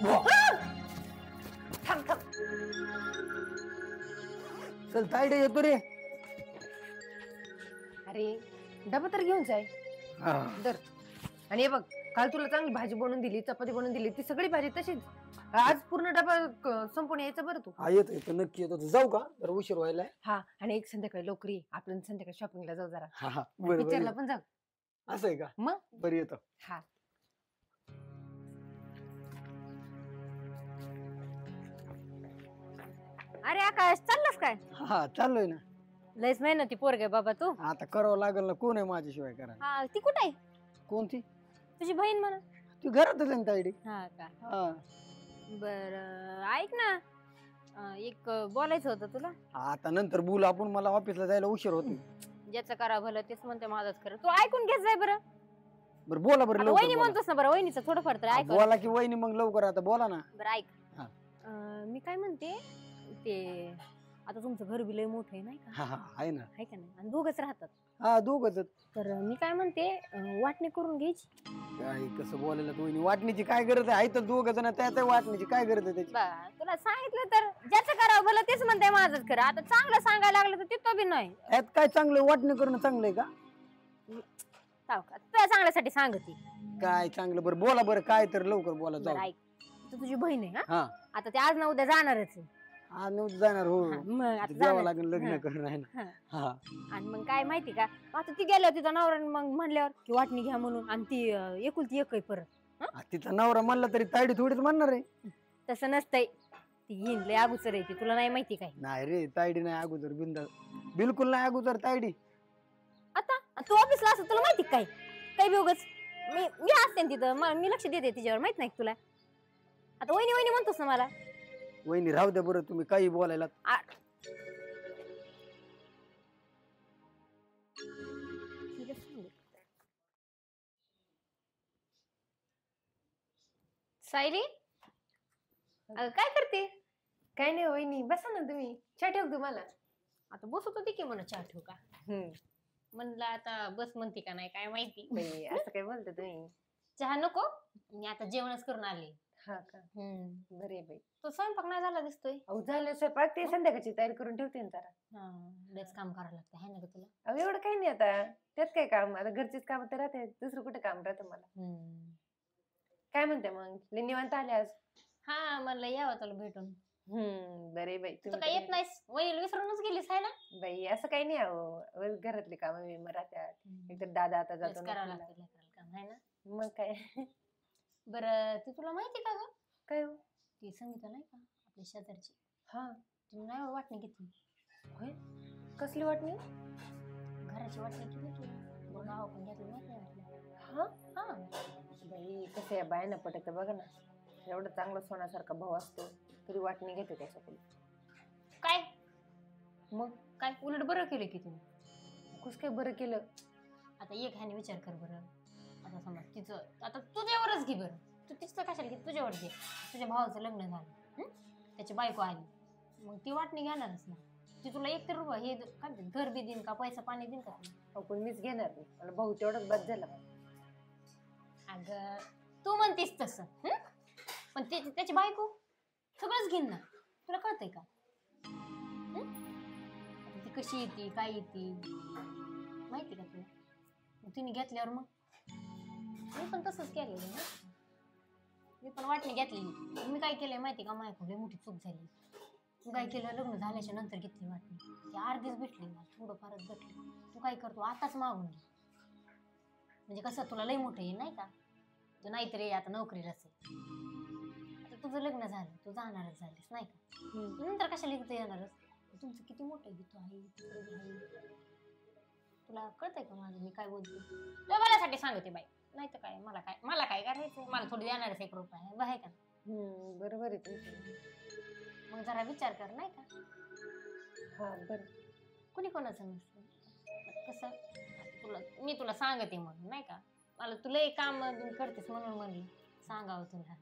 थांब थांब. चल तायडे येतो रे. अरे डबा तर घेऊन जाय. दर. आणि हे बघ, काल तुला चांगली भाजी बनवून दिली, चपाती बनवून दिली, ती सगळी भाजी तशीच. आज पूर्ण डबा संपून यायचं बरं तू. हा येतो येतो नक्की येतो. जाऊ का तर उशीर व्हायलाय. हा आणि एक संध्याकाळी लवकर ये, आपण संध्याकाळी शॉपिंगला जाऊ जरा. हा हा बरं पिक्चरला बरं. पण जाऊ. असं आहे का? मग बरं येतो. हा. अरे आकाश चाललास काय? हा चाललोय ना. लयच मेहनती पोरगे बाबा तू. आता करावं लागेल ना. कोण आहे माझ्याशिवाय करा. हा ती कुठे आहे? कोणती? तुझी बहीण म्हणा. ती घरातच आहे ना तायडे. हा का? हा बर ऐक ना, एक बोलायचं होतं तुला. आता नंतर बोलू आपण. मला ऑफिसला जायला उशीर होतो. ज्याचं करा भलं तेच म्हणते माझंच खरं. तू ऐकून घेत जाय बरं. बरं बोला बरं आता वहिनी लवकर बोला. म्हणतोस ना, बरं वहिनीचं थोडंफार तर ऐक. बोला की वहिनी मग लवकर. आता बोला ना. बरं ऐक. हा. मी काय म्हणते ते, आता तुमचं घर बी लय मोठं आहे नाही का? हा हा आहे ना. आहे का नाही? आणि दोघच राहतात. हा दोघच. तर मी काय म्हणते, वाटणी करून घ्यायची. काय कसं बोलायला वहिनी? वाटणीची काय गरज आहे? तर दोघ जण त्यात वाटणीची काय गरज आहे त्याची? तुला सांगितलं तर ज्याचं करावं भलं तेच म्हणते माझंच खरं. आता चांगलं सांगायला लागलं तर तिथं बी नाही. यात काय चांगलं? वाटणी करणं चांगलंय का? तुझ्या चांगल्यासाठी सांगते. काय चांगलं? बरं बोला बरं. काय तर लवकर बोला. जाऊ. ऐक, तू तुझी बहीण आहे. हा आता ते आज ना उद्या जाणारच आहे. आज नव्हतं जाणार. हो मग आता जावं जाणार. लागेल लग्न करणं आहे ना. हा आणि मग काय माहिती का, आता ती गेल्यावर तिचा नवरा मग म्हणल्यावर की वाटणी घ्या म्हणून, आणि ती एकुलती एक आहे परत. तिचा नवरा म्हणला तरी तायडी थोडीच म्हणणार आहे. तसं नसतंय. ती घेईन लय अगोचर आहे ती, तुला नाही माहिती काय? नाही रे तायडी नाही अगोदर. बिलकुल नाही अगोदर तायडी. आता तू ऑफिसला असं तुला माहिती काय? काही बी उगाच मी असते ना तिथं, मी लक्ष देते तिच्यावर. माहित नाही तुला? आता वहिनी वहिनी म्हणतोस ना मला. वहिनी राहू द्या बरं. तुम्ही काही बोलायला. सायली काय करते? काय नाही वहिनी, बसा ना तुम्ही. चहा ठेव तुम्हाला. आता बसत होती की म्हणा चहा ठेवू का म्हणलं. आता बस म्हणते का नाही काय माहिती. असं काय बोलते तुम्ही? चहा नको, मी आता जेवणच करून आले. हा का? बरे बाई. तो स्वयंपाक नाही झाला दिसतोय. अहो झालं स्वयंपाक. ते संध्याकाळची तयारी करून ठेवते ना जरा. लयच काम करावं लागतं है ना ग तुला? अहो एवढं काही नाही आता. त्यात काय काम? आता घरचीच काम तर राहते. दुसरं कुठे काम राहतं मला. काय म्हणते मग? लय निवांत आले आज? हा म्हणलं यावं तुला भेटून. बरे बाई. तू काय येत नाहीस? वहिनीला विसरूनच गेलीस आहे ना? बाई असं काही नाही. अहो घरातले काम विमा राहतात. एकतर दादा आता जातो करावं नोकरीला. लागतं काम आहे ना? मग काय? बरं ती तुला माहिती का ग? काय हो? ती संगीता नाही का आपल्या शेजारची? हा. तुम्ही नाही वाटणी घेतली? होय. कसली वाटणी? घराची वाटणी केली की नाव पण घेतलं माहित नाही आपल्याला. हा. बाई कसं या बायांना पटत बघा ना. एवढं चांगलं सोन्यासारखा भाऊ असतो तरी वाटणी घेते त्याच्याकडे. काय मग? काय उलट बरं केलं की तुम्ही. कुस काय बरं केलं? आता एक ह्याने विचार कर बरं. आता समज तिचं, आता तुझ्यावरच घे बरं. तू तिचं कशाला घे? तुझ्यावर घे. तुझ्या भावाचं लग्न झालं, त्याची बायको आली, मग ती वाटणी घेणारच ना. ती तुला एक तर रुपये हे काय घर बी देईन का, पैसा पाणी देईन का? पण मीच घेणार नाही. मला भाऊ तेवढाच बस झाला. अगं तू म्हणतीस तसं, पण त्याची बायको सगळंच घेईन ना. तुला कळतंय का? ती कशी येते काय येते माहिती का तुला? तिने घेतल्यावर मग मी पण तसंच केलेलं ना. मी पण वाटणी घेतलेली. मी काय केलंय माहिती का? माझ्याकडे मोठी चूक झाली. तू काय केलं? लग्न झाल्याच्या नंतर घेतली वाटणी. ती अर्धीच भेटली मला, थोडं फारच भेटली. तू काय करतो? आताच मागून घे. म्हणजे कसं तुला लय मोठं येईल नाही का? तू नाहीतरी आता नोकरीलाच आहे. आता तुझं लग्न झालं, तू जाणारच झालीस नाही का? नंतर कशाला इथं येणारच? तुमचं किती मोठं आहे, तू आहे तिकडे आहे. तुला कळतंय का माझं मी काय बोलते? तुला मलासाठी सांगते बाई. नाही तर काय, मला काय करायचं? मला थोडी देणारच 1 रुपया आहे का? बरोबर आहे तुमचं. मग जरा विचार कर नाही का? हा बरं. कुणी कोणाचं नसतं. कसं मी तुला सांगते म्हणून नाही का? मला तुला एक काम करतेस म्हणून म्हणली सांगावं तुला.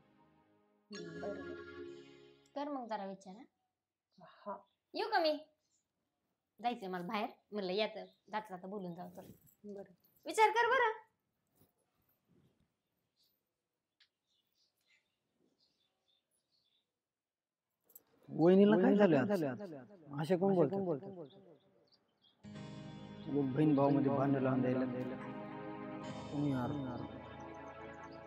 बरोबर. कर मग जरा विचार. हा. येऊ का मी? जायचंय मला बाहेर. म्हणलं यात जाता बोलून जाऊ तर. बरं. विचार कर बरं. वहिनीला काय झालं अशा कोण बोलतो बहीण भाऊ मध्ये भांडण लावून द्यायला तुम्ही यार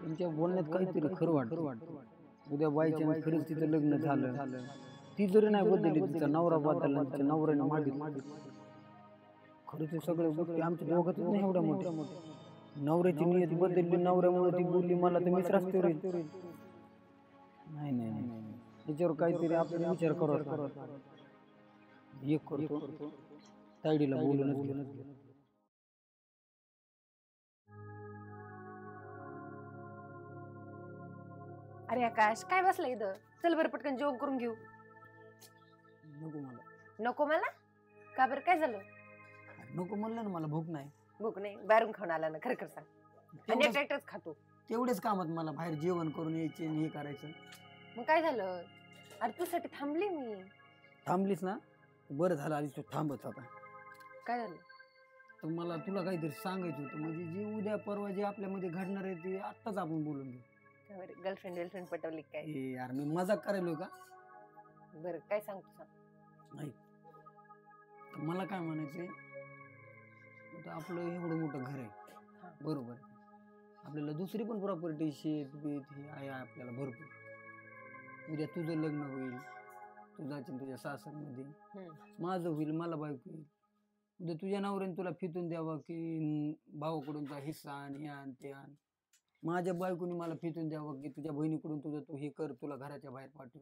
तुमच्या बोलण्यात काहीतरी खरं वाटतं उद्या बाईच्या खरंच तिचं लग्न झालं ती जरी नाही बदलली तिचा नवरा बदलला तिच्या नवऱ्याने मागितलं खरंच हे सगळ्या गोष्टी आमच्या दोघातच नाही एवढ्या मोठ्या नवऱ्याची नियत बदलली नवऱ्यामुळे ती बोलली मला तर मीच रस्त्यावर येईल नाही नाही नाही त्याच्यावर काहीतरी आपल्याला विचार करत एक करतो तायडीला बोलूनच गेलो अरे आकाश काय बसला इथं चल बरं पटकन जेवण करून घेऊ नको मला नको मला का बरं काय झालं नको म्हणलं ना मला भूक नाही भूक नाही बाहेरून खाऊन आला ना खरं खरं सांग आणि एकटाच खातो तेवढेच कामात मला बाहेर जेवण करून यायचे आणि हे करायचं मग काय झालं अरे तुझ्यासाठी थांबली मी थांबलीस ना बरं झालं आधी तू थांबत होता काय झालं तर मला तुला काहीतरी सांगायचं होतं म्हणजे जे उद्या परवा जे आपल्यामध्ये घडणार आहे ते आत्ताच आपण बोलून घेऊ गर्लफ्रेंड पटवली काय ए यार मी मजाक करायलो का बरं काय सांगतो सांग नाही तर मला काय म्हणायचंय आता आपलं एवढं मोठं घर आहे बरोबर आपल्याला दुसरी पण प्रॉपर्टी शेत बीत हे आहे आपल्याला भरपूर उद्या तुझं लग्न होईल तुझ्याच्या तुझ्या सासरमध्ये माझं होईल मला बायको होईल उद्या तुझ्या नवऱ्याने तुला फितून द्यावं की भावाकडूनचा हिस्सा आण हे आण ते आण माझ्या बायकोनी मला फितून द्यावं की तुझ्या बहिणीकडून तुझं तू हे कर तुला घराच्या बाहेर पाठव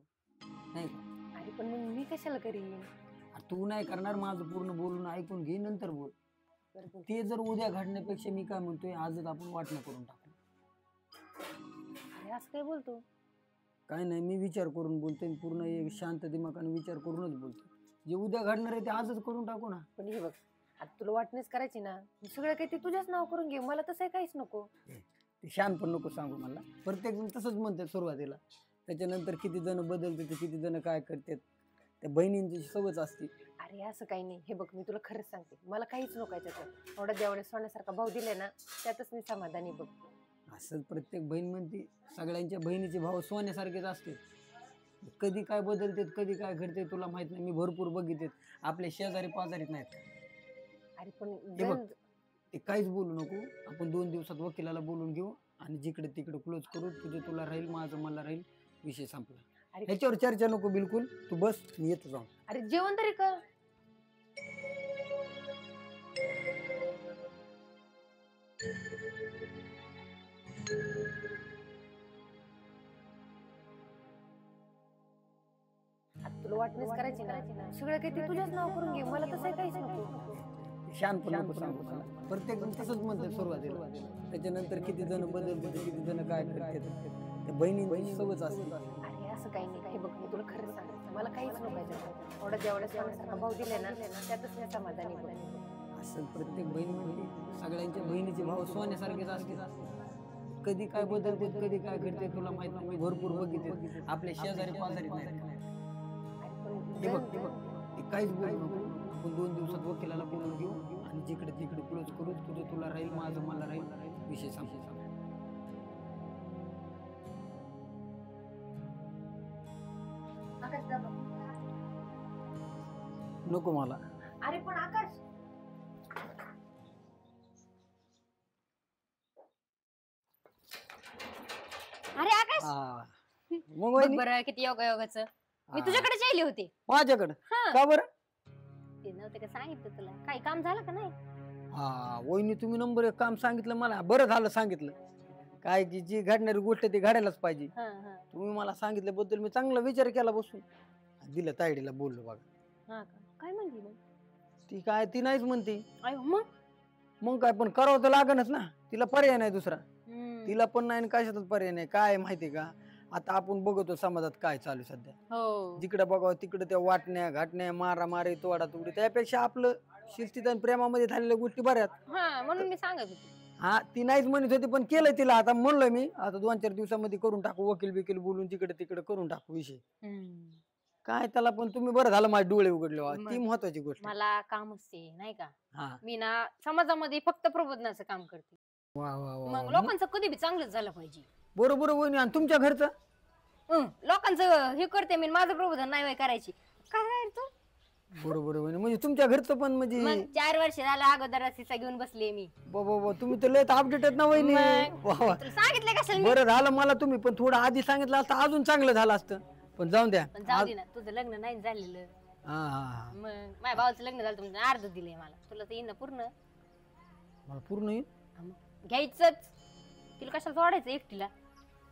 नाही का अरे पण मग मी कशाला करीन तू नाही करणार माझं पूर्ण बोलून ऐकून घे नंतर बोल ते जर उद्या घडण्यापेक्षा मी काय म्हणतोय आजच आपण वाटणं करून टाकू अरे असं काय बोलतो काय नाही मी विचार करून बोलतोय पूर्ण एक शांत दिमागाने विचार करूनच बोलतो जे उद्या घडणार आहे ते आजच करून टाकू ना पण हे बघ आता तुला वाटणेच करायची ना सगळं काही ते तुझ्याच नाव करून घे मला तसं काहीच नको ते शांत पण नको सांगू मला प्रत्येक जण तसंच म्हणतात सुरुवातीला त्याच्यानंतर किती जण बदलतात किती जण काय करतात त्या बहिणींची सवच असते अरे असं काही नाही हे बघ मी तुला खरंच सांगते मला काहीच नको याच्यात एवढा देवाने सोन्यासारखा भाव दिलाय ना त्यातच मी समाधानी बघ असं प्रत्येक बहीण म्हणते सगळ्यांच्या बहिणीचे भाव सोन्यासारखेच असते कधी काय बदलतात कधी काय घडते तुला माहित नाही मी भरपूर बघितले आपल्या शेजारी पाजारीत नाहीत अरे पण हे बघ ते काहीच बोलू नको आपण 2 दिवसात वकिलाला बोलून घेऊ आणि जिकडे तिकडे क्लोज करू तुझं तुला राहील माझं मला राहील विषय संपला ह्याच्यावर चर्चा नको बिलकुल तू बस मी येतो जाऊन अरे जेवण तरी कर तुला वाटणेच करायची ना सगळं काही ते तुझ्याच नाव करून घे मला तसं काहीच नको शांत पण नको सांगू मला प्रत्येक जण तसंच म्हणतात सुरुवातीला त्याच्यानंतर किती जण बदलतात किती जण काय करतात त्या बहिणी सवच असते अरे असं काही नाही हे बघ मी तुला खरंच सांगते मला काहीच नको याच्यात एवढा जेवढ्या सोन्यासारखा भाव दिलाय ना त्यातच मी समाधानी बघ असं प्रत्येक बहीण म्हणजे सगळ्यांच्या बहिणीचे भाव सोन्यासारखेच असते कधी काय बदलतात कधी काय घडते तुला माहित नाही मी भरपूर बघितले आपल्या शेजारी पाजारीत नाही हे बघ ते काहीच बोलू नको आपण 2 दिवसात वकिलाला बोलून घेऊ आणि जिकडे तिकडे क्लोज करू तुझं तुला राहील माझं मला राहील विषय संपला नको मला अरे पण आकाश अरे आकाश मग बघ बरं किती योगायोगाचं मी तुझ्याकडेच आली होती माझ्याकडे हा. का बरं ते नव्हतं का सांगितलं तुला काही काम झालं का नाही हा वहिनी तुम्ही नंबर 1 काम सांगितलं मला बरं झालं सांगितलं काय की जी घडणारी गोष्ट ती घडायलाच पाहिजे तुम्ही मला सांगितल्याबद्दल मी चांगला विचार केला बसून दिलं तायडीला बोललो बघा हा का काय म्हणली मग ती काय ती नाहीच म्हणते अयो मग काय पण करावं तर लागणच ना तिला पर्याय नाही दुसरा तिला पण नाही कशातच पर्याय नाही काय माहितीये का आता आपण बघतो समाजात काय चालू सध्या हो जिकडे बघावं तिकडे त्या वाटण्या घाटण्या मारामारी तोडा तुकडी त्यापेक्षा आपलं शिस्तीत आणि प्रेमामध्ये झालेल्या गोष्टी बऱ्यात हा म्हणून मी सांगत होते हा ती नाहीच म्हणत होती पण केलं तिला आता म्हणलोय मी आता 2-4 दिवसामध्ये करून टाकू वकील बिकील बोलून तिकडे तिकडे करून टाकू विषय काय त्याला पण तुम्ही बरं झालं माझे डोळे उघडले ती महत्वाची गोष्ट मला काम असते नाही का हा मी ना समाजामध्ये फक्त प्रबोधनाचं काम करते वा वा वा मग लोकांचं कधी बी चांगलंच झालं पाहिजे बरोबर वहिनी आणि तुमच्या घरचं लोकांचं हे करते मी, माझं प्रबोधन नाही करायची. काय रे तू? बरोबर आहे म्हणजे तुमच्या घरचं पण म्हणजे मग 4 वर्ष झालं अगोदर हिस्सा घेऊन बसले मी. बाबा तुम्ही तर लय अपडेट आहेत ना वहिनी. मग. वा वा. तुला सांगितलं कशाला मी? बरं झालं मला तुम्ही पण थोडं आधी सांगितलं असतं अजून चांगलं झालं असतं. पण जाऊन द्या. पण जाऊ दे ना, तुझं लग्न नाही झालेलं. हा हा मग माझ्या भावाचं लग्न झालं, तुमचं अर्ध दिलंय मला. तुला तर येईन ना पूर्ण. मला पूर्ण येईल. घ्यायचंच. तिला कशाला सोडायचं एकटीला?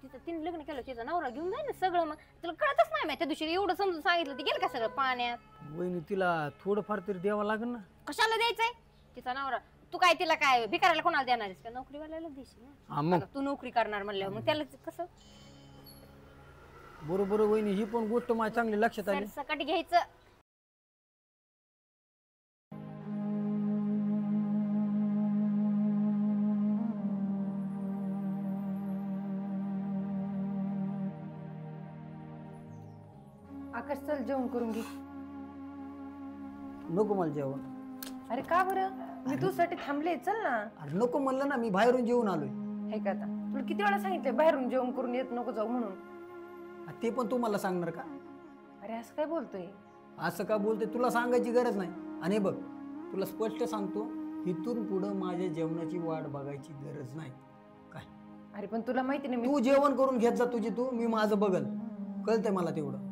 तिचं तिने लग्न केलं, तिचा नवरा घेऊन जाय ना सगळं. मग तुला कळतच नाही माहिती, त्या दिवशी एवढं समजून सांगितलं, ती गेलं का सगळं पाण्यात? वहिनी तिला थोडंफार तरी द्यावं लागेल ना. कशाला द्यायचंय तिचा नवरा? तू काय तिला काय भिकारायला कोणाला देणार आहेस का? नोकरीवाल्याला देशील हा ना. मग आता तू नोकरी करणार म्हणल्यावर मग त्याला कसं बरोबर आहे वहिनी, ही पण गोष्ट माझ्या चांगली लक्षात आली. सकट घ्यायचं. आकाश चल जेवण करून घे. नको मला जेवण. अरे का बरं? मी तुझ्यासाठी थांबले, चल ना. अरे नको म्हणलं ना, मी बाहेरून जेवून आलोय. हे का आता तुला किती वेळा सांगितलं बाहेरून जेवण करून येत नको जाऊ म्हणून? ते पण तू मला सांगणार का? अरे असं काय बोलतोय? असं का बोलते, तुला सांगायची गरज नाही. आणि बघ तुला स्पष्ट सांगतो, इथून पुढं माझ्या जेवणाची वाट बघायची गरज नाही. काय? अरे पण तुला माहिती नाही तू जेवण करून घेत जा तुझी तू, मी माझं बघल. कळतंय मला तेवढं.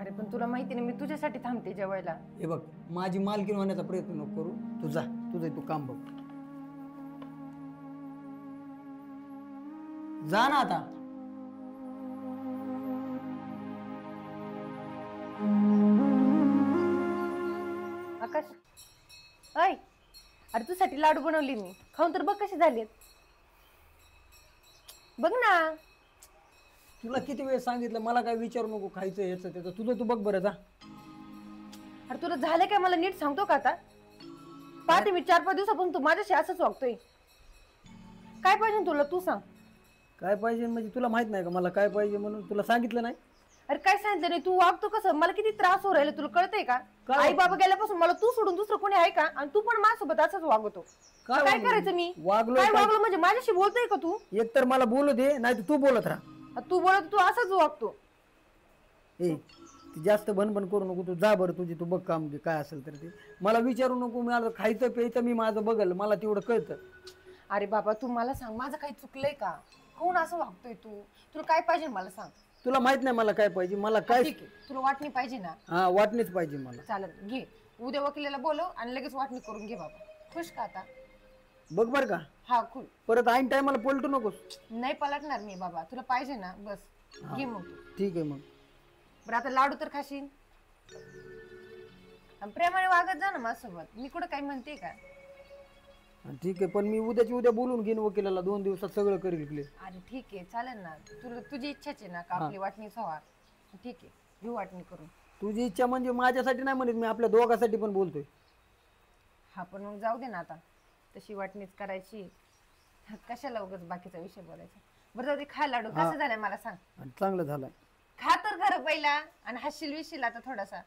अरे पण तुला माहिती नाही मी तुझ्यासाठी थांबते जेवायला. हे बघ माझी मालकीण होण्याचा प्रयत्न नको करू. तू जा, तुझं तू काम बघ. जा ना आता. आकाश अय, अरे तुझ्यासाठी लाडू बनवले मी, खाऊन तर बघ कसे झालेत. बघ ना. तुला किती वेळ सांगितलं मला काय विचारू नको, खायचं याचं त्याचं, तुझं तू बघ बरं. जा. अरे तुला झालं काय मला नीट सांगतो का आता? पाहते मी 4-5 दिवसापासून तू माझ्याशी असंच वागतोय. काय पाहिजे तुला तू सांग. काय पाहिजे म्हणजे तुला माहित नाही का मला काय पाहिजे म्हणून? तुला सांगितलं नाही? अरे काय सांगितलं नाही, तू वागतो कसं? मला किती त्रास हो राहिला तुला कळतंय का? आई बाबा गेल्यापासून मला तू सोडून दुसरं कोणी आहे का? आणि तू पण माझ्यासोबत असंच वागतो. काय करायचं मी? वागलो काय वागलो म्हणजे माझ्याशी बोलतोय का तू? एक तर मला बोलू दे, नाही तर तू बोलत राहा. तू बोलत तू असंच वागतो. ए ती जास्त भनभन करू नको. तू जा बरं, तुझी तू बघ काम घे काय असेल तर ते. मला विचारू नको. मला खायचं प्यायचं मी माझं बघल, मला तेवढं कळतं. अरे बाबा तू मला सांग, माझं काही चुकलंय का? कोण असं वागतोय तू? तुला काय पाहिजे मला सांग. तुला माहित नाही मला काय पाहिजे. मला काय ठीक आहे, तुला वाटणी पाहिजे ना? हा वाटणीच पाहिजे मला. चालेल घे, उद्या वकिलाला बोलव आणि लगेच वाटणी करून घे बाबा. खुश का आता? बघ बर का, हा खुश. परत ऐन टायमाला पलटू नकोस. नाही पलटणार मी बाबा, तुला पाहिजे ना बस घे मग तू. ठीक आहे मग. बरं आता लाडू तर खाशील. आणि प्रेमाने वागत जा ना माझ्यासोबत, मी कुठं काही म्हणते का? ठीक आहे, पण मी उद्याची उद्या बोलून घेईन वकिलाला, 2 दिवसात सगळं करेल क्लिअर. अरे ठीक आहे चालेल ना, तुला तुझी इच्छाच आहे ना का आपली वाटणीच व्हावा? ठीक आहे घेऊ वाटणी करून. तुझी इच्छा म्हणजे माझ्यासाठी नाही म्हणत मी, आपल्या दोघांसाठी पण बोलतोय. हा पण मग जाऊ दे ना आता, तशी वाटणीच करायची. कशाला उगाच बाकीचा विषय बोलायचा. बरं जाऊ दे, खा लाडू. कसं झालंय मला सांग. आणि चांगलं झालंय. खा तर खरं पहिला, आणि हसशील विशील आता थोडासा.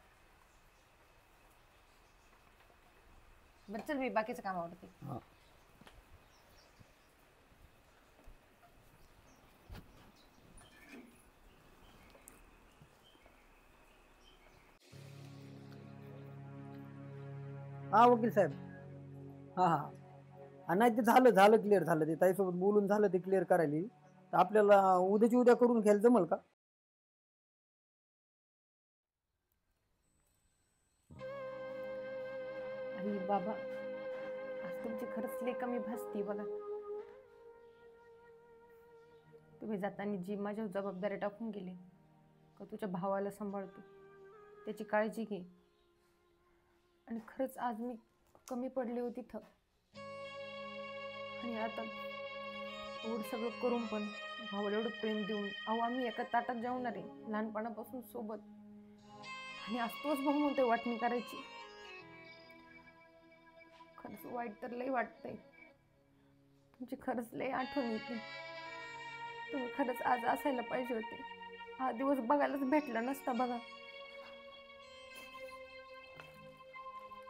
बरं चल मी बाकीचं काम आवडते. हा हा वकील साहेब. हा हा नाही ते झालं झालं क्लिअर झालं. ते ताईसोबत बोलून झालं ते क्लिअर करायला. तर आपल्याला उद्याची उद्या करून घ्यायला जमल का? आई बाबा आज तुमची खरंच लय कमी भासती बघा. तुम्ही जाताना जी माझ्यावर जबाबदारी टाकून गेले का तुझ्या भावाला सांभाळतो, त्याची काळजी घे. आणि खरंच आज मी कमी पडले होते तिथं, आणि आता एवढं सगळं करून पण भावाला एवढं प्रेम देऊन, अहो आम्ही एका ताटात जेवणार आहे लहानपणापासून सोबत, आणि आज तोच भाऊ म्हणतोय वाटणी करायची. खरंच वाईट तर लय वाटतंय. तुमची खरंच लय आठवण येते. तुम्ही खरंच आज असायला पाहिजे होते. हा दिवस बघायलाच भेटला नसता बघा.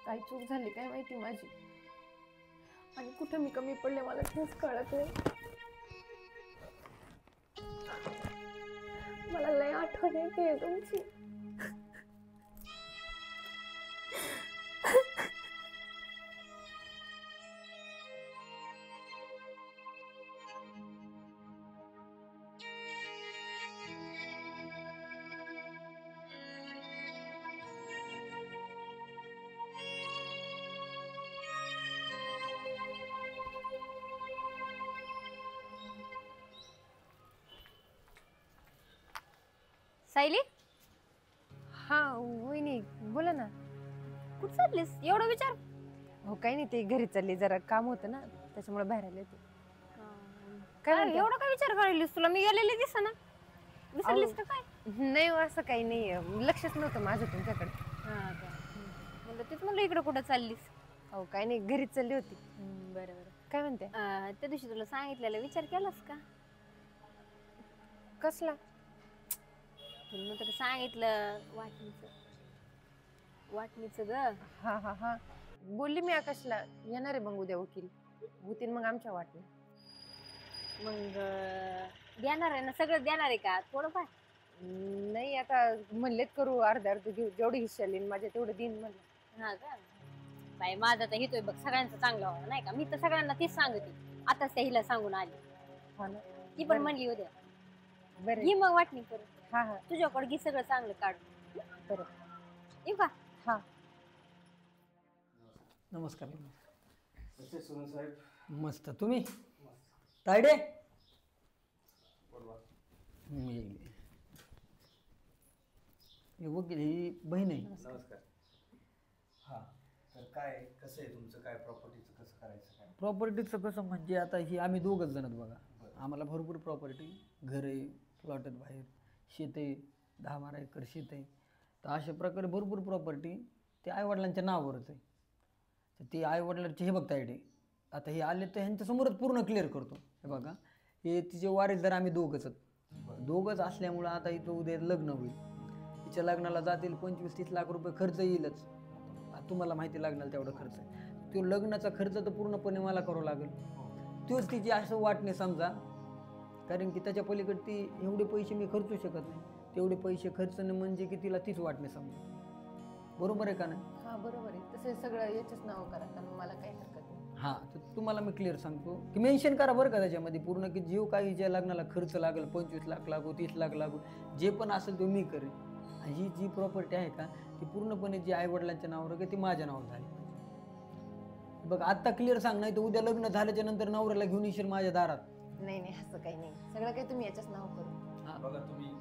काय चूक झाली काय माहिती माझी, आणि कुठं मी कमी पडले मला तेच कळत नाही. मला लय आठवण येते तुमची. सायली, हा वहिनी बोला ना. कुठं चाललीस? एवढं विचार. हो काही नाही, ते घरी चालली, जरा काम होतं ना त्याच्यामुळे बाहेर आले होते. काय म्हणते? एवढं काय विचार करायलीस? तुला मी गेलेली दिसा ना, विसरलीस का काय? नाही हो, असं काही नाही, लक्षच नव्हतं माझं तुमच्याकडे. म्हणलं तेच म्हणलं इकडं कुठं चाललीस. हो काही नाही, घरीच चालली होती. बरं बरं. काय म्हणते? त्या दिवशी तुला सांगितलेला विचार केलास का? कसला? तुला तर सांगितलं वाटणीचं ग. हा हा हा, बोलली मी आकाशला येणार आहे मग उद्या वकील होतील मग आमच्या वाटणी. मग देणार आहे ना, सगळं देणार आहे का थोडंफार? नाही आता म्हणलेत करू अर्ध अर्ध घेऊ, जेवढी हिस्सा येईल माझ्या तेवढं दिन म्हणलं. हा का बाई, माझा तर हितोय बघ सगळ्यांचं चांगलं व्हावं नाही का. मी तर सगळ्यांना तीच सांगते, आताच त्या हिला सांगून आली. हा ना, ती पण म्हणली उद्या बरं. घे मग वाटणी करू. हा हा तुझ्याकडे घे सगळं चांगलं काढून. बरं. येऊ का? हा. नमस्कार. कसे सोनू साहेब? मस्त. तुम्ही? तायडे मी येईल. हे वकील ही बहीण आहे. नमस्कार. हां, तर काय कसं आहे तुमचं, काय प्रॉपर्टीचं कसं करायचं काय? प्रॉपर्टीचं कसं म्हणजे आता ही आम्ही दोघंच जण आहेत बघा. आम्हाला भरपूर प्रॉपर्टी, घर आहे, प्लॉट आहेत, बाहेर शेत आहे, 10-12 एकर शेत आहे. तर अशा प्रकारे भरपूर प्रॉपर्टी ते आईवडिलांच्या नावावरच आहे. तर ते आईवडिलांचे हे बघता येते. आता हे आले तर ह्यांच्यासमोरच पूर्ण क्लिअर करतो. हे बघा, हे तिचे वारीसदार आम्ही दोघंच आहेत. दोघंच असल्यामुळं आता इथं उद्या लग्न होईल. तिच्या लग्नाला जातील 25-30 लाख रुपये खर्च येईलच. तुम्हाला माहिती लागणार तेवढा खर्च. तो लग्नाचा खर्च तर पूर्णपणे मला करावं लागेल. तोच तिची असं वाटणे समजा, कारण की त्याच्या पलीकडे ती एवढे पैसे मी खर्चू शकत नाही. तेवढे पैसे खर्चणे म्हणजे की तिला तीच वाटणे समजा. बरोबर आहे का नाही? हा बरोबर आहे, तसं सगळं याच्याच नाव करा, कारण मला काही हरकत नाही. हां, तर तुम्हाला मी क्लिअर सांगतो की मेन्शन करा बरं का त्याच्यामध्ये पूर्ण, की जो काही ज्या लग्नाला खर्च लागेल 25 लाख लागू, 30 लाख लागू, जे पण असेल तो मी करेन. आणि ही जी प्रॉपर्टी आहे का ती पूर्णपणे जी आईवडिलांच्या नावावर आहे ती माझ्या नावावर झाली पाहिजे. बघ आत्ता क्लिअर सांग, नाही तर उद्या लग्न झाल्याच्या नंतर नवऱ्याला घेऊन येशील माझ्या दारात. नाही नाही, असं काही नाही, सगळं काही तुम्ही याच्याच नाव करू. बघा तुम्ही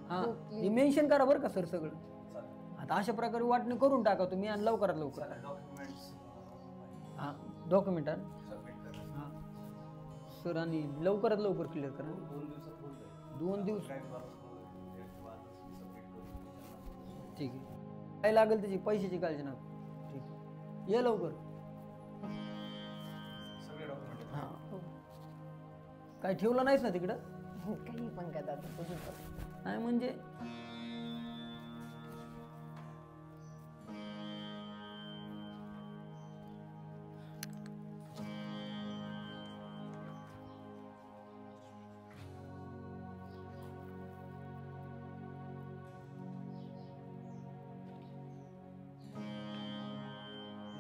हां, हे मेन्शन करा बरं का सर सगळं. चालेल. आता अशा प्रकारे वाटणी करून टाका तुम्ही आणि लवकरात लवकर. डॉक्युमेंट्स हां, डॉक्युमेंट सबमिट करा. हां सर, आणि लवकरात लवकर क्लिअर करा. 2 दिवसात होऊन जाईल. 2 दिवस काय सबमिट करून ठीक आहे. काय लागेल त्याची पैशाची काळजी नका. ठीक आहे, ये लवकर. सगळे डॉक्युमेंट. हां, काय ठेवलं नाहीस ना तिकडं? काही पण का दादा, तुझं नाही म्हणजे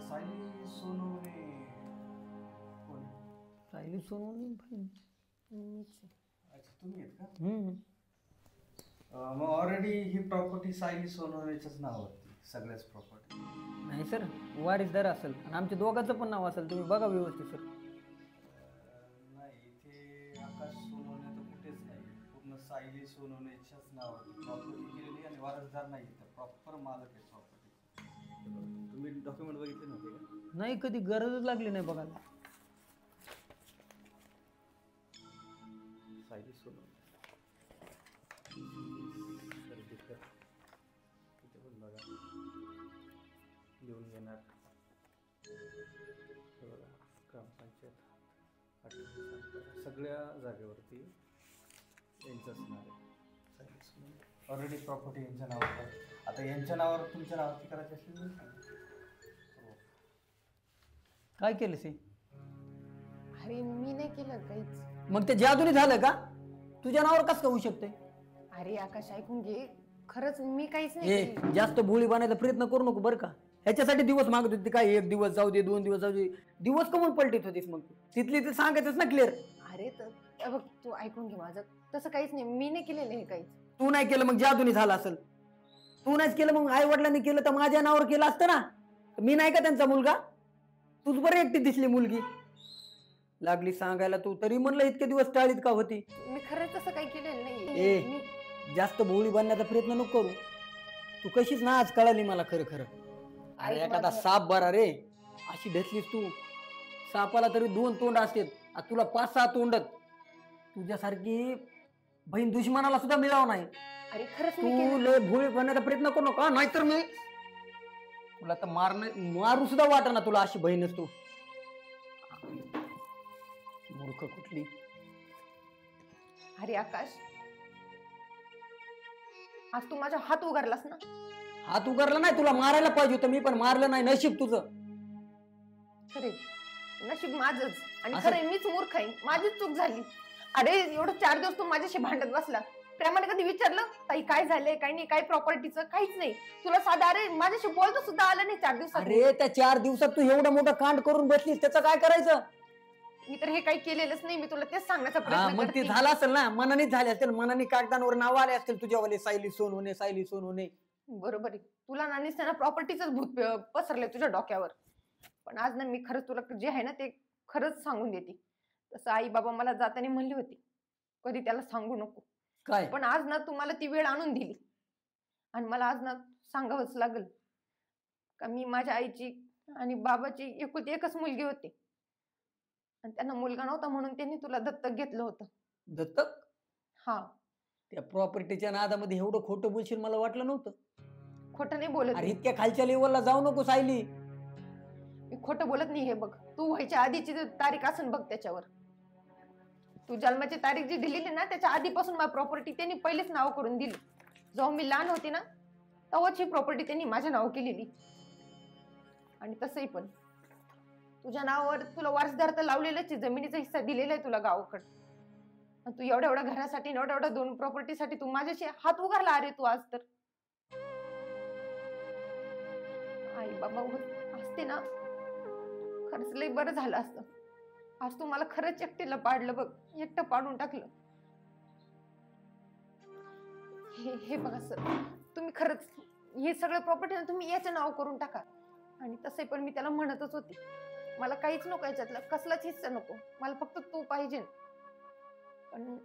सायली सोनूने कोण? सायली सोनवणे बहीण. अच्छा, तुम्ही आहेत का? हम्म. मग ऑलरेडी ही प्रॉपर्टी सायली सोनवणेच्याच नावावरती, सगळ्याच प्रॉपर्टी. नाही सर, वारीसदार असेल आणि आमच्या दोघांचं पण नाव असेल. तुम्ही बघा व्यवस्थित सर. नाही, इथे आकाश सोनवणे तर कुठेच नाही. पूर्ण सायली सोनवणेच्याच नावावरती प्रॉपर्टी केलेली आणि वारसदार नाही, तर प्रॉपर मालक आहे प्रॉपर्टी. तुम्ही डॉक्युमेंट बघितले नव्हते का? नाही, कधी गरजच लागली नाही बघायला. सायली सोनवणे तिथे पण बघा, लिहून घेणार. हे बघा, ग्रामपंचायत 8 सगळ्या जागेवरती यांचंच नाव आहे. ऑलरेडी प्रॉपर्टी यांच्या नावावर आहे. आता यांच्या नावावर तुमच्या नावावरती करायची असली तर सांगा. काय केलं ते? अरे मी नाही केलं काहीच. मग ते जादूने झालं का? तुझ्या नावावर कसं होऊ शकतंय? अरे आकाश ऐकून घे, खरंच मी काहीच नाही हे केलं. जास्त भोळी बनायचा प्रयत्न करू नको बरं का. ह्याच्यासाठी दिवस मागत होती काय, 1 दिवस जाऊ दे, 2 दिवस जाऊ दे, दिवस कमून पलटीत होतीस मग तू? तिथली ते सांगायचंच ना क्लिअर. अरे तर बघ, तू ऐकून घे माझं, तसं काहीच नाही, मी नाही केलेलं हे काहीच. तू नाही केलं मग जादूनी झालं असेल. तू नाहीच केलं मग आई वडिलांनी केलं तर माझ्या नावावर केलं असतं ना. मी नाही का त्यांचा मुलगा? तूच बरं एकटी दिसली मुलगी. लागली सांगायला तू, तरी म्हणलं इतके दिवस टाळीत का होती. मी खरंच तसं काही केलेलं ए. नाही. मी जास्त भोळी बनण्याचा प्रयत्न नको करू. तू कशीच ना आज कळाली मला खरं खरं. अरे ऐक एखादा माझं. साप बरा रे, अशी ढसलीस तू. सापाला तरी 2 तोंड असतात, आता तुला 5-6 तोंडत. तुझ्यासारखी बहीण दुश्मनाला सुद्धा मिळावं नाही. अरे खरंच मी तू केलं. लय भोळी बनण्याचा प्रयत्न करू नका, नाहीतर मी तुला तर मारू सुद्धा वाटना तुला, अशी बहीणच तू. मूर्ख कुठली. अरे आकाश, आज तू माझा हात उगारलास ना. हात उगारला नाही, तुला मारायला पाहिजे होतं मी, पण मारलं नाही. नशीब तुझं. खरे नशीब माझंच, आणि असं- खरं मीच मूर्ख आहे, माझीच चूक झाली. अरे एवढं 4 दिवस तू माझ्याशी भांडत बसला, प्रेमाने कधी विचारलं ताई काय झालंय काय नाही, काय प्रॉपर्टीचं काहीच नाही. तुला साधा अरे माझ्याशी बोलतो सुद्धा आलं नाही 4 दिवसात. अरे त्या 4 दिवसात तू एवढं मोठं कांड करून बसलीस, त्याचं काय करायचं? मी तर हे काही केलेलंच नाही, मी तुला तेच सांगण्याचा हा प्रयत्न मग ते करते. झालं असेल ना, मनानेच झाले असतील, मनाने कागदांवर नाव आले असतील तुझ्यावाले, सायली सोनवणे, सायली सोनवणे. बरोबर आहे, तुला ना त्यांना प्रॉपर्टीच भूत पसरलंय तुझ्या डोक्यावर. पण आज ना मी खरंच तुला जे आहे ना ते खरंच सांगून देते. तसं आई बाबा मला जाताना म्हणली होती कधी त्याला सांगू नको, काय पण आज ना तुम्हाला ती वेळ आणून दिली, आणि मला आज ना सांगावंच लागल का मी माझ्या आईची आणि बाबाची एकुलती एकच मुलगी होती, आणि त्यांना मुलगा नव्हता म्हणून त्यांनी तुला दत्तक घेतलं होतं. दत्तक? हा, त्या प्रॉपर्टीच्या नादामध्ये एवढं खोटं बोलशील मला वाटलं नव्हतं. खोटं नाही बोलत अरे मी. इतक्या खालच्या लेवलला जाऊ नको सायली. मी खोटं बोलत नाही. हे बघ, तू व्हायच्या आधीची जी तारीख असेल बघ त्याच्यावर, तू जन्माची तारीख जी दिलेली ना त्याच्या आधीपासून माझी प्रॉपर्टी त्यांनी पहिलेच नाव करून दिली. जेव्हा मी लहान होती ना तेव्हाच ही प्रॉपर्टी त्यांनी माझ्या नाव केलेली. आणि तसंही पण तुझ्या नावावर तुला वारसदार तर लावलेलंच आहे, जमिनीचा हिस्सा दिलेला आहे तुला गावाकडे. तू एवढ्या एवढ्या घरासाठी एवढ्या एवढ्या 2 प्रॉपर्टीसाठी तू माझ्याशी हात उगारला. अरे तू आज तर आई बाबा असते ना खरंच लय बरं झालं असतं. आज तू मला खरंच एकटीला पाडलं बघ, एकटं पाडून टाकलं. हे बघा सर, तुम्ही खरंच हे सगळं प्रॉपर्टी ना तुम्ही याचं नाव करून टाका. आणि तसं पण मी त्याला म्हणतच होती मला काहीच नको याच्यातलं, कसलाच हिस्सा नको, मला फक्त तू पाहिजे. पण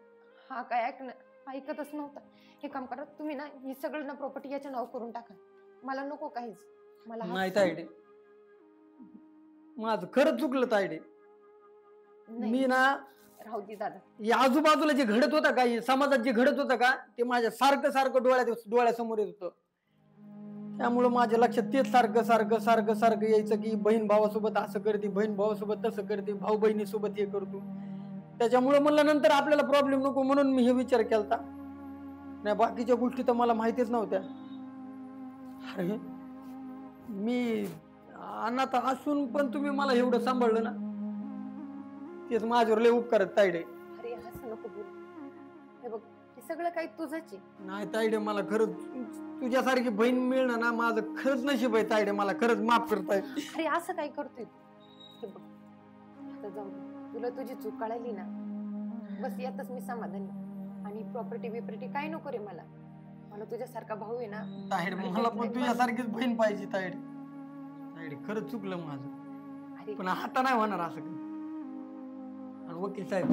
हा काय ऐकतच नव्हता. हे काम करा तुम्ही ना, हे सगळं ना प्रॉपर्टी याचं नाव करून टाका, मला नको काहीच. मला नाही तायडे, माझं खरंच चुकलं तायडे. मी ना राहू दे दादा. या आजूबाजूला जे घडत होतं का, हे समाजात जे घडत होतं का, ते माझ्या सारखं सारखं डोळ्यासमोर येत होतं. त्यामुळं माझ्या लक्षात तेच सारखं सारखं सारखं सारखं यायचं की बहीण भावासोबत असं करते, बहीण भावासोबत तसं करते, भाऊ बहिणीसोबत हे करतो. त्याच्यामुळे म्हणलं नंतर आपल्याला प्रॉब्लेम नको म्हणून मी हे विचार केलता. नाही बाकीच्या गोष्टी तर मला माहितीच नव्हत्या. अरे मी अनाथ असून पण तुम्ही मला एवढं सांभाळलं ना, तेच माझ्यावर लय उपकार आहेत तायडे. अरे असं नको बोलू. हे बघ, हे सगळं काही तुझंच आहे. नाही तायडे, मला खरंच तुझ्यासारखी बहीण मिळणं ना माझं खरंच नशीब आहे तायडे. मला खरंच माफ करताय. अरे असं काय करतोय तू? हे बघ, आता जाऊ दे. तुला तुझी चूक कळाली ना, बस यातच मी समाधानी. आणि प्रॉपर्टी बिपर्टी काय नको रे मला. मला तुझ्यासारखा भाऊ आहे ना. तायडे मला पण तुझ्यासारखीच बहीण पाहिजे तायडे. तायडे खरंच चुकलं माझं, अरे पण आता नाही होणार असं काही. आणि वकील साहेब,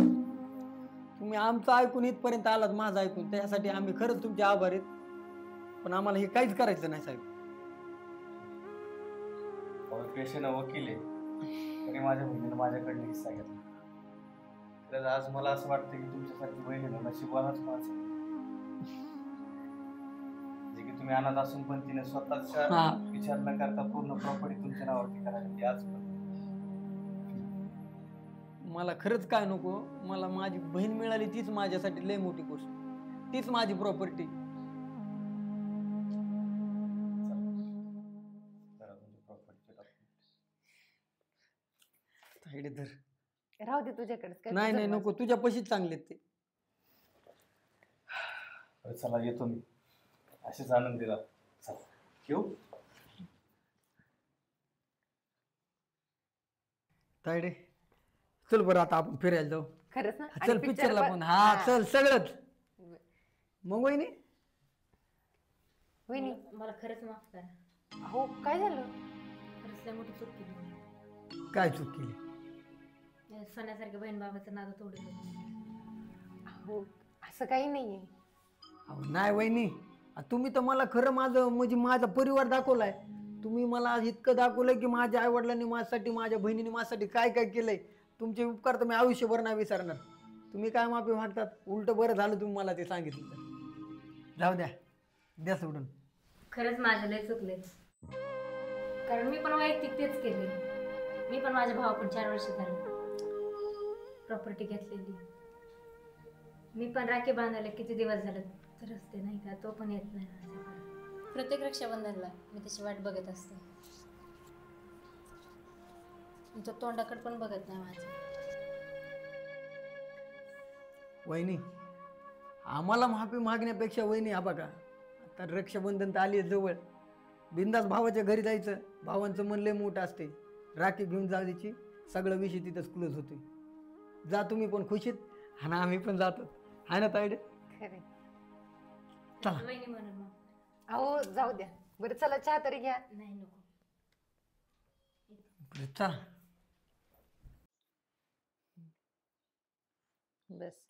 तुम्ही आमचं ऐकून इथपर्यंत आलात, माझं ऐकून, त्यासाठी आम्ही खरंच तुमचे आभारी आहेत. पण आम्हाला हे काहीच करायचं नाही साहेब. पेशंट वकील आहे तरी माझ्या बहिणीने माझ्याकडनं हिस्सा घेतला. तर आज मला असं वाटतं की तुमच्यासारखी बहिणीनं नशिबानच माझं, जे की तुम्ही अनाथ असून पण तिने स्वतःचा विचार न करता पूर्ण प्रॉपर्टी तुमच्या नावावरती करायला आज पण. मला खरंच काय नको, मला माझी बहीण मिळाली तीच माझ्यासाठी लय मोठी गोष्ट, तीच माझी प्रॉपर्टी. राहू दे तुझ्याकडेच. काय नाही तुझं नाही नको, तुझ्या पशीच चांगले ते. बरं चला येतो मी, असेच आनंदी राहा. चला येऊ. तायडे चल बरं आता आपण फिरायला जाऊ. खरंच ना? चल आणि पिक्चरला picture पण. पण- हा चल सगळंच. मग वहिनी वहिनी, मला खरंच माफ करा. हो काय झालं? खरंच लय मोठी चूक केली मी. काय चूक केली? सोन्यासारख्या बहीण भावाचं नातं तोडलं. हो असं काही नाहीये. अहो नाही वहिनी, तुम्ही तर मला खरं माझं म्हणजे माझा परिवार दाखवलाय. तुम्ही मला आज इतकं दाखवलंय की माझ्या आई वडिलांनी माझ्यासाठी, माझ्या बहिणीने माझ्यासाठी काय काय केलंय. तुमचे उपकार तर मी आयुष्यभर नाही विसरणार. तुम्ही काय माफी मागतात? उलट बरं झालं तुम्ही मला ते सांगितलं तर. जाऊ द्या, द्या सोडून. खरंच माझं लय चुकले, कारण मी पण वैयक्तिक तेच केले. मी पण माझ्या भावाकडून 4 वर्ष झाली प्रॉपर्टी घेतलेली. मी पण राखी बांधायला किती दिवस झाले तर रस्ते नाही का, तो पण येत नाही माझ्याकडे. प्रत्येक रक्षाबंधनला मी त्याची वाट बघत असते. तुमच्या तोंडाकडे पण बघत नाही माझं. वहिनी आम्हाला माफी मागण्यापेक्षा वहिनी हा बघा, आता रक्षाबंधन तर आली जवळ. बिंदास भावाच्या घरी जायचं. भावांचं मन लय मोठं असते. राखी घेऊन जायची, सगळं विषय तिथंच क्लोज होते. जा तुम्ही पण खुशीत, आणि आम्ही पण जातो. आहे ना तायडे? खरे. चला. वहिनी म्हणून मग अहो जाऊ द्या. बरं चला चहा तरी घ्या. नाही नको. चला. बस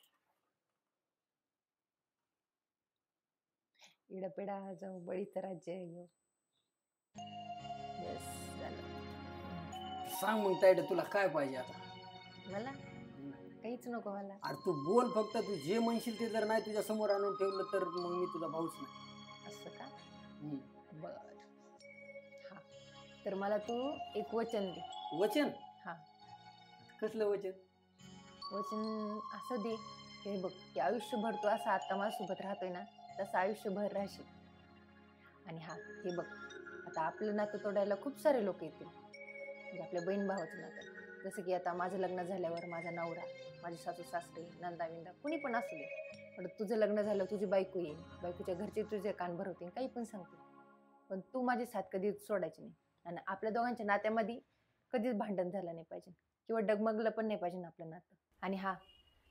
इडपेडा जाऊ बळीचं राज्य येऊ. बस झालं. सांग मग तायडे, तुला काय पाहिजे आता? मला काहीच नको मला. अरे तू बोल फक्त. तू जे म्हणशील ते जर नाही तुझ्या समोर आणून ठेवलं तर मग मी तुझा भाऊच नाही. असं का? बर हा, तर मला तू एक वचन दे. वचन? हा. कसलं वचन? वचन असं दे, हे बघ की आयुष्यभर तू असं आता माझ्यासोबत राहतोय ना, तसं आयुष्यभर राहशील. आणि हा हे बघ, आता आपलं नातं तोडायला खूप सारे लोक येतील, म्हणजे आपल्या बहीण भावाचं नातं. जसं की आता माझं लग्न झाल्यावर माझा नवरा, माझे सासू सासरे, नंदा विंदा कुणी पण असू दे, पण तुझं लग्न झालं तुझी बायको येईल, बायकोच्या घरचे तुझे कान भरवतील, काही पण सांगतील, पण तू माझी साथ कधी सोडायची नाही. आणि आपल्या दोघांच्या नात्यामध्ये कधीच भांडण झालं नाही पाहिजे किंवा डगमगलं पण नाही पाहिजे आपलं नातं. आणि हा,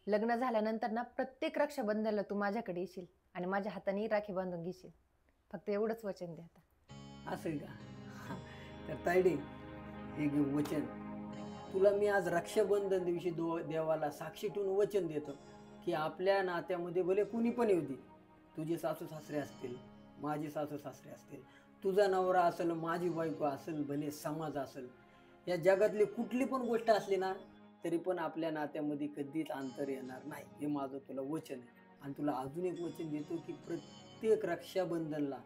लग्न झाल्यानंतर ना प्रत्येक रक्षाबंधनाला तू माझ्याकडे येशील आणि माझ्या हाताने राखी बांधून घेशील. फक्त एवढंच वचन दे आता. असं का? तर तायडे हे घे वचन. तुला मी आज रक्षाबंधन दिवशी देवाला साक्षी ठेवून वचन देतो की आपल्या नात्यामध्ये भले कुणी पण येऊ दे, तुझे सासू सासरे असतील, माझे सासू सासरे असतील, तुझा नवरा असेल, माझी बायको असेल, भले समाज असेल, या जगातली कुठली पण गोष्ट असली ना तरी पण आपल्या नात्यामध्ये कधीच अंतर येणार नाही. हे माझं तुला वचन आहे. आणि तुला अजून एक वचन देतो की प्रत्येक रक्षाबंधनला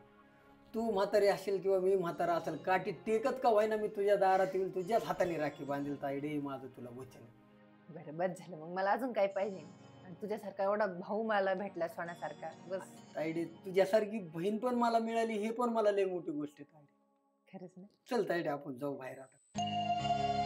तू म्हातारी असेल किंवा मी म्हातारा असेल, काठी टेकत का व्हायना मी तुझ्या दारात येईल, तुझ्याच हाताने राखी बांधेल. तायडे हे माझं तुला वचन आहे. बरं बस झालं, मग मला अजून काय पाहिजे? आणि तुझ्यासारखा एवढा भाऊ मला भेटला सोन्यासारखा, बस. तायडे तुझ्यासारखी बहीण पण मला मिळाली, हे पण मला लय मोठी गोष्ट आहे. तायडे खरंच ना. चल तायडे आपण जाऊ बाहेर आता.